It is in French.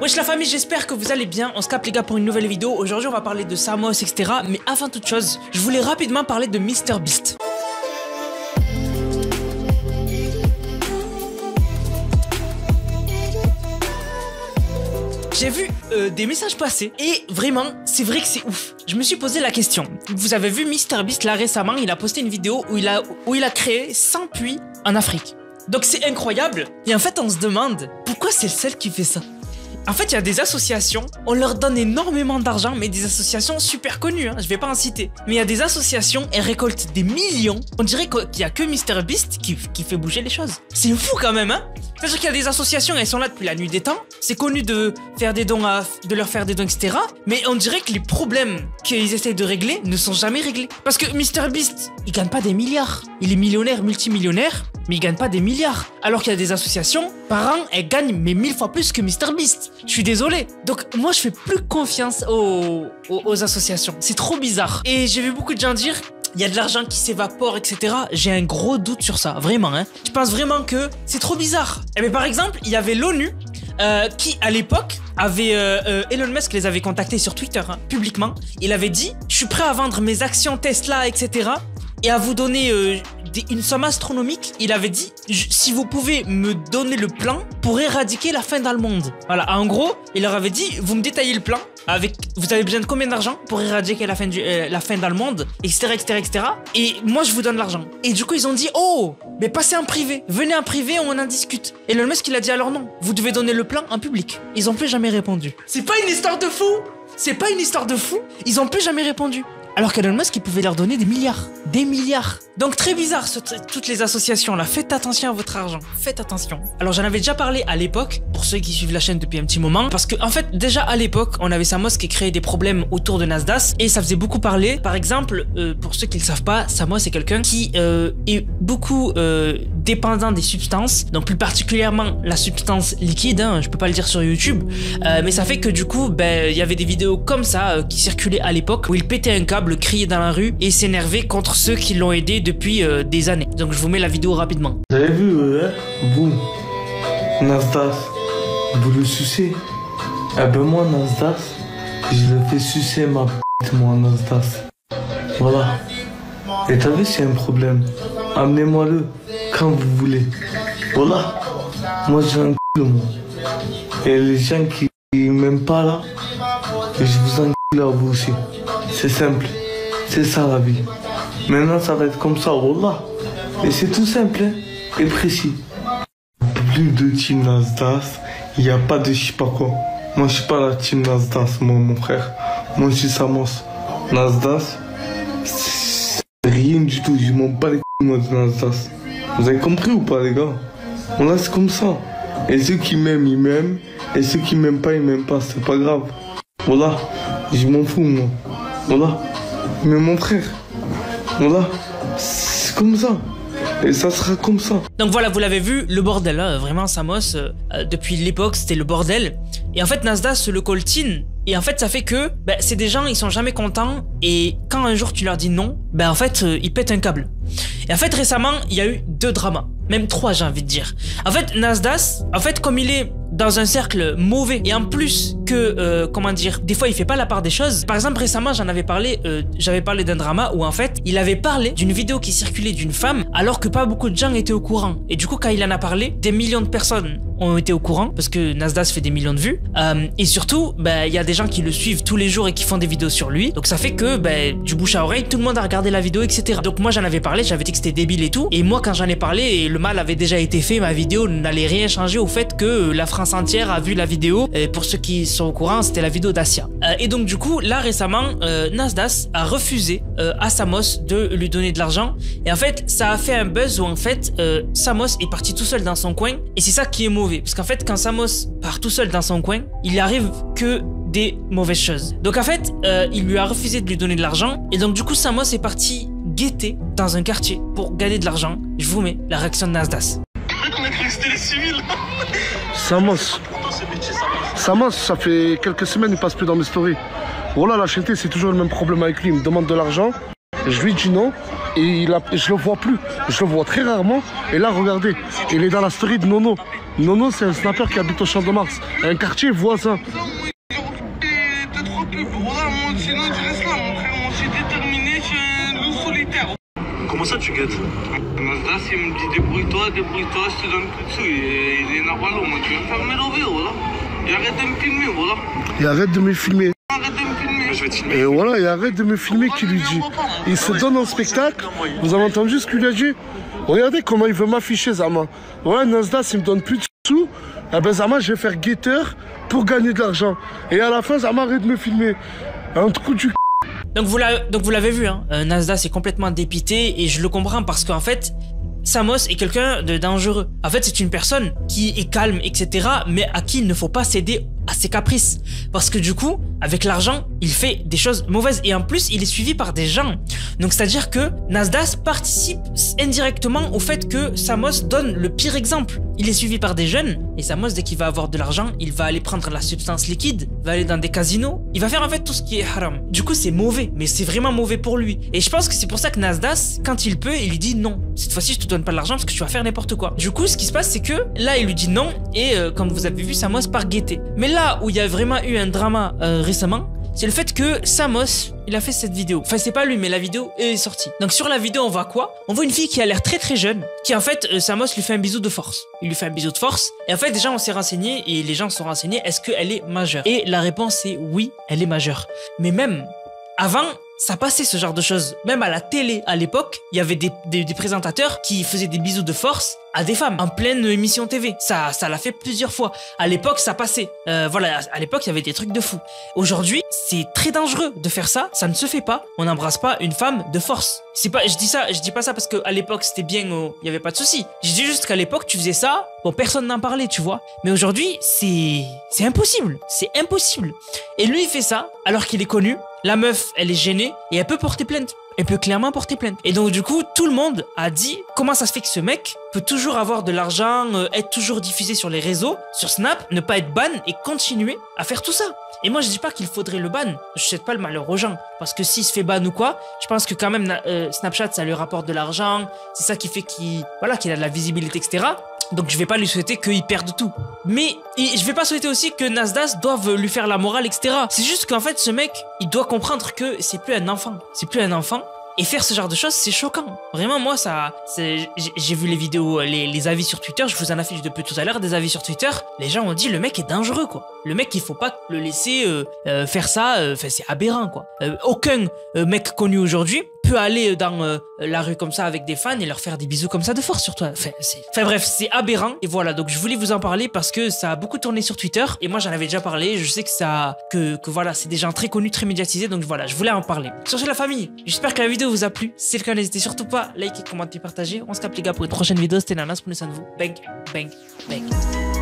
Wesh la famille, j'espère que vous allez bien. On se capte les gars pour une nouvelle vidéo. Aujourd'hui on va parler de Samos, etc. Mais avant toute chose, je voulais rapidement parler de MrBeast. J'ai vu des messages passer et vraiment, c'est vrai que c'est ouf. Je me suis posé la question. Vous avez vu MrBeast là récemment, il a posté une vidéo où il a créé 100 puits en Afrique. Donc c'est incroyable. Et en fait, on se demande pourquoi c'est le seul qui fait ça. En fait, il y a des associations, on leur donne énormément d'argent, mais des associations super connues, hein, je vais pas en citer. Mais il y a des associations, elles récoltent des millions. On dirait qu'il y a que MrBeast qui fait bouger les choses. C'est fou quand même, hein. C'est-à-dire qu'il y a des associations, elles sont là depuis la nuit des temps. C'est connu de faire des dons, de leur faire des dons, etc. Mais on dirait que les problèmes qu'ils essaient de régler ne sont jamais réglés. Parce que MrBeast, il gagne pas des milliards. Il est millionnaire, multimillionnaire, mais il gagne pas des milliards. Alors qu'il y a des associations, par an, elles gagnent mais 1000 fois plus que MrBeast. Je suis désolé. Donc moi, je fais plus confiance aux associations. C'est trop bizarre. Et j'ai vu beaucoup de gens dire... Il y a de l'argent qui s'évapore, etc. J'ai un gros doute sur ça, vraiment. Hein. Je pense vraiment que c'est trop bizarre. Et bien, par exemple, il y avait l'ONU qui, à l'époque, avait Elon Musk les avait contactés sur Twitter, hein, publiquement. Il avait dit « Je suis prêt à vendre mes actions Tesla, etc. et à vous donner une somme astronomique. » Il avait dit « Si vous pouvez me donner le plan pour éradiquer la faim dans le monde. » Voilà, en gros, il leur avait dit « Vous me détaillez le plan. Vous avez besoin de combien d'argent pour éradiquer la faim dans le monde, etc., etc., etc. Et moi, je vous donne l'argent. » Et du coup, ils ont dit « Oh, mais passez en privé. Venez en privé, on en discute. » Et Elon Musk, il a dit alors non. Vous devez donner le plan en public. Ils ont plus jamais répondu. C'est pas une histoire de fou. C'est pas une histoire de fou. Ils ont plus jamais répondu. Alors qu'Elon Musk, il pouvait leur donner des milliards. Des milliards. Donc très bizarre, toutes les associations là. Faites attention à votre argent. Faites attention. Alors j'en avais déjà parlé à l'époque, pour ceux qui suivent la chaîne depuis un petit moment. Parce que en fait, déjà à l'époque, on avait Samos qui créait des problèmes autour de Nasdaq. Et ça faisait beaucoup parler. Par exemple, pour ceux qui le savent pas, Samos c'est quelqu'un qui est beaucoup dépendant des substances. Donc plus particulièrement la substance liquide. Hein, je peux pas le dire sur YouTube. Mais ça fait que du coup, il y avait des vidéos comme ça qui circulaient à l'époque où il pétait un câble, crier dans la rue et s'énerver contre ceux qui l'ont aidé depuis des années. Donc je vous mets la vidéo rapidement. Vous avez vu, vous, Nasdaq, vous le sucez. Eh ben moi, Nasdaq, je le fais sucer ma p***, moi, Nasdaq. Voilà. Et t'as vu, c'est un problème. Amenez-moi-le quand vous voulez. Voilà. Moi, j'ai un c***, moi. Et les gens qui m'aiment pas là, je vous en c*** là, vous aussi. C'est simple, c'est ça la vie. Maintenant ça va être comme ça, wallah. Et c'est tout simple hein, et précis. Plus de team Nasdaq, il n'y a pas de je sais pas quoi. Moi je suis pas la team Nasdaq, moi mon frère. Moi je suis Samos. Nasdaq, c'est rien du tout, je m'en bats les couilles moi de Nasdaq. Vous avez compris ou pas les gars? Voilà c'est comme ça. Et ceux qui m'aiment, ils m'aiment. Et ceux qui m'aiment pas, ils m'aiment pas, c'est pas grave. Voilà, je m'en fous moi. Voilà, mais mon frère, voilà, c'est comme ça. Et ça sera comme ça. Donc voilà, vous l'avez vu, le bordel, hein, vraiment Samos, depuis l'époque, c'était le bordel. Et en fait, Nasdaq se le coltine. Et en fait, ça fait que c'est des gens, ils sont jamais contents. Et quand un jour tu leur dis non, en fait, ils pètent un câble. Et en fait, récemment, il y a eu 2 dramas. Même 3, j'ai envie de dire. En fait, Nasdaq, comme il est dans un cercle mauvais, et en plus que, comment dire, des fois il fait pas la part des choses. Par exemple, récemment, j'avais parlé d'un drama où en fait, il avait parlé d'une vidéo qui circulait d'une femme, alors que pas beaucoup de gens étaient au courant. Et du coup, quand il en a parlé, des millions de personnes ont été au courant, parce que Nasdaq fait des millions de vues. Et surtout, il y a des gens qui le suivent tous les jours et qui font des vidéos sur lui. Donc ça fait que, du bouche à oreille, tout le monde a regardé la vidéo, etc. Donc moi, j'en avais parlé, j'avais dit que c'était débile et tout. Et moi, quand j'en ai parlé, et le mal avait déjà été fait, ma vidéo n'allait rien changer au fait que la France entière a vu la vidéo. Et pour ceux qui sont au courant, c'était la vidéo d'Asia. Et donc du coup, là récemment, Nasdaq a refusé à Samos de lui donner de l'argent. Et en fait, ça a fait un buzz où en fait, Samos est parti tout seul dans son coin. Et c'est ça qui est mauvais. Parce qu'en fait, quand Samos part tout seul dans son coin, il arrive que des mauvaises choses. Donc en fait, il lui a refusé de lui donner de l'argent. Et donc du coup, Samos est parti guetter dans un quartier pour gagner de l'argent. Je vous mets la réaction de Nasdaq. On a cru que c'était les civils. Samos, ça fait quelques semaines, il passe plus dans mes stories. Voilà, la chaîne, c'est toujours le même problème avec lui. Il me demande de l'argent, je lui dis non, et je le vois plus. Je le vois très rarement. Et là, regardez, il est dans la story de Nono. Non, c'est un snapper qui habite au Champ de Mars, un quartier voisin. T'es trop pub. Voilà, moi, sinon, tu restes là, mon frère. Moi, je suis déterminé, je suis un loup solitaire. Comment ça tu guettes? Nasdas, il me dit débrouille-toi, je te donne plus de sous. Il est narvalo, moi, tu viens me faire mélover, voilà. Et arrête de me filmer, voilà. Et arrête de me filmer. Arrête de me filmer. Je vais te filmer. Et voilà, et arrête de me filmer qui lui dit. Il se donne en spectacle. Vous avez entendu ce qu'il a dit? Regardez comment il veut m'afficher, Zama. Ouais, Nasdas, il me donne plus de sous. Eh ben, Zama, je vais faire guetteur pour gagner de l'argent. Et à la fin, Zama, arrête de me filmer. Un trou du c***. Donc vous l'avez vu, hein, Nasdas est complètement dépité et je le comprends parce qu'en fait, Samos est quelqu'un de dangereux. En fait, c'est une personne qui est calme, etc. mais à qui il ne faut pas céder à ses caprices. Parce que du coup, avec l'argent, il fait des choses mauvaises. Et en plus, il est suivi par des gens. Donc, c'est-à-dire que Nasdas participe indirectement au fait que Samos donne le pire exemple. Il est suivi par des jeunes. Et Samos, dès qu'il va avoir de l'argent, il va aller prendre la substance liquide, va aller dans des casinos. Il va faire en fait tout ce qui est haram. Du coup, c'est mauvais. Mais c'est vraiment mauvais pour lui. Et je pense que c'est pour ça que Nasdas, quand il peut, il lui dit non. Cette fois-ci, je te donne pas de l'argent parce que tu vas faire n'importe quoi. Du coup, ce qui se passe, c'est que là, il lui dit non. Et comme vous avez vu, Samos part guetter. Mais là où il y a vraiment eu un drama récemment, c'est le fait que Samos, il a fait cette vidéo. Enfin, c'est pas lui, mais la vidéo est sortie. Donc sur la vidéo, on voit quoi? On voit une fille qui a l'air très très jeune, qui en fait, Samos lui fait un bisou de force. Il lui fait un bisou de force. Et en fait, déjà, on s'est renseigné, et les gens se sont renseignés, est-ce qu'elle est majeure? Et la réponse est oui, elle est majeure. Mais même avant, ça passait ce genre de choses. Même à la télé, à l'époque, il y avait des présentateurs qui faisaient des bisous de force à des femmes en pleine émission TV. Ça l'a fait plusieurs fois. À l'époque, ça passait. Voilà, à l'époque, il y avait des trucs de fou. Aujourd'hui, c'est très dangereux de faire ça. Ça ne se fait pas. On n'embrasse pas une femme de force. C'est pas, je dis pas ça parce qu'à l'époque, c'était bien, il y avait pas de souci. Je dis juste qu'à l'époque, tu faisais ça, bon, personne n'en parlait, tu vois. Mais aujourd'hui, c'est impossible. C'est impossible. Et lui, il fait ça alors qu'il est connu. La meuf, elle est gênée et elle peut porter plainte. Elle peut clairement porter plainte. Et donc du coup, tout le monde a dit comment ça se fait que ce mec peut toujours avoir de l'argent, être toujours diffusé sur les réseaux, sur Snap, ne pas être ban et continuer à faire tout ça. Et moi, je dis pas qu'il faudrait le ban. Je souhaite pas le malheur aux gens. Parce que s'il se fait ban ou quoi, je pense que quand même Snapchat, ça lui rapporte de l'argent. C'est ça qui fait qu'il a de la visibilité, etc. Donc je vais pas lui souhaiter qu'il perde tout. Mais je vais pas souhaiter aussi que Nasdas doive lui faire la morale, etc. C'est juste qu'en fait, ce mec, il doit comprendre que c'est plus un enfant. C'est plus un enfant. Et faire ce genre de choses, c'est choquant. Vraiment, moi, j'ai vu les vidéos, les avis sur Twitter. Je vous en affiche depuis tout à l'heure des avis sur Twitter. Les gens ont dit, le mec est dangereux, quoi. Le mec, il faut pas le laisser faire ça. Enfin, c'est aberrant, quoi. Aucun mec connu aujourd'hui peut aller dans la rue comme ça avec des fans et leur faire des bisous comme ça de force sur toi. Enfin bref, c'est aberrant. Et voilà, donc je voulais vous en parler parce que ça a beaucoup tourné sur Twitter. Et moi, j'en avais déjà parlé. Je sais que voilà, c'est des gens très connus, très médiatisés. Donc voilà, je voulais en parler. Sur ce, la famille, j'espère que la vidéo vous a plu. Si c'est le cas, n'hésitez surtout pas à liker, commenter, partager. On se capte les gars pour une prochaine vidéo. C'était Nanas, prenez soin de vous. Bang, bang, bang.